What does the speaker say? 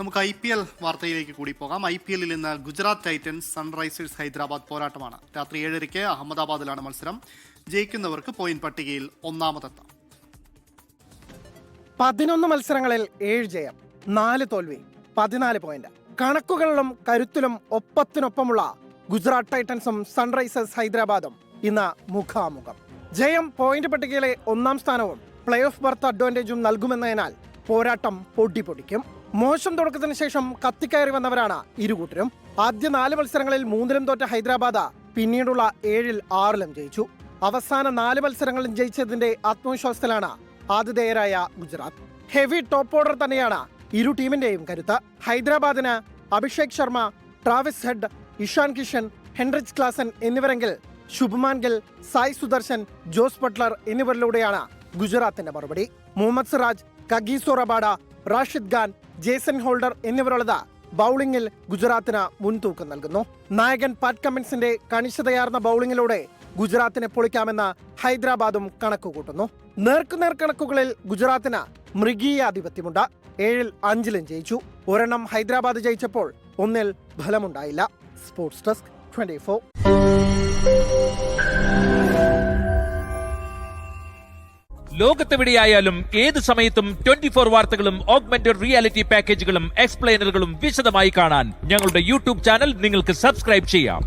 നമുക്ക് IPL വാർത്തയിലേക്ക് കൂടി പോകാം. IPL-ൽ ഇന്ന് ഗുജറാത്ത് ടൈറ്റൻസ് സൺറൈസേഴ്സ് ഹൈദരാബാദ് പോരാട്ടമാണ്. രാത്രി 7:30 അഹമ്മദാബാദിലാണ് മത്സരം. ജയിക്കുന്നവർക്ക് പോയിന്റ് പട്ടികയിൽ ഒന്നാമതെത്താം. 11 മത്സരങ്ങളിൽ 7 ജയം, 4 തോൽവി, 14 പോയിന്റ്. കണക്കുകളിലും കരുത്തിലും ഒപ്പത്തിനൊപ്പമുള്ള ഗുജറാത്ത് ടൈറ്റൻസും സൺറൈസേഴ്സ് ഹൈദരാബാദും ഇന്ന് മുഖാമുഖം. ജയം പോയിന്റ് പട്ടികയിലെ ഒന്നാം സ്ഥാനവും പ്ലേ ഓഫ് ബർത്ത് അഡ്വാൻറ്റേജും നൽകുമെന്നതിനാൽ പോരാട്ടം പൊടിക്കും. മോശം തുടക്കത്തിന് ശേഷം കത്തിക്കയറി വന്നവരാണ് ഇരുകൂട്ടരും. ആദ്യ 4 മത്സരങ്ങളിൽ 3-ലും തോറ്റ ഹൈദരാബാദ് പിന്നീടുള്ള 7-ൽ 6-ലും ജയിച്ചു. അവസാന 4 മത്സരങ്ങളും ജയിച്ചതിന്റെ ആത്മവിശ്വാസത്തിലാണ് ആതിഥേയരായ ഗുജറാത്ത്. ഹെവി ടോപ്പ് ഓർഡർ തന്നെയാണ് ഇരു ടീമിന്റെയും കരുത്ത്. ഹൈദരാബാദിന് Abhishek Sharma, Travis Head, Ishan Kishan, Heinrich Klaasen എന്നിവരെങ്കിൽ ശുഭ്മാൻ ഗിൽ, സായ് സുദർശൻ, ജോസ് ബട്ട്ലർ എന്നിവരിലൂടെയാണ് ഗുജറാത്തിന്റെ മറുപടി. Mohammed Siraj, Kagiso Rabada, Rashid Khan, Jason Holder എന്നിവരുള്ളത് ബൌളിംഗിൽ ഗുജറാത്തിന് മുൻതൂക്കം നൽകുന്നു. നായകൻ പാറ്റ് കമ്മിൻസിന്റെ കണിശതയാർന്ന ബൌളിംഗിലൂടെ ഗുജറാത്തിനെ പൊളിക്കാമെന്ന് ഹൈദരാബാദും കണക്കുകൂട്ടുന്നു. നേർക്കുനേർ കണക്കുകളിൽ ഗുജറാത്തിന് മൃഗീയ ആധിപത്യമുണ്ട്. 7-ൽ 5-ലും ജയിച്ചു. ഒരെണ്ണം ഹൈദരാബാദ് ജയിച്ചപ്പോൾ 1-ൽ ഫലമുണ്ടായില്ല. Sports desk 24. ലോകത്തെവിടെയായാലും ഏത് സമയത്തും 24 വാർത്തകളും ഓഗ്മെന്റഡ് റിയാലിറ്റി പാക്കേജുകളും എക്സ്പ്ലെയിനറുകളും വിശദമായി കാണാൻ ഞങ്ങളുടെ യൂട്യൂബ് ചാനൽ നിങ്ങൾക്ക് സബ്സ്ക്രൈബ് ചെയ്യാം.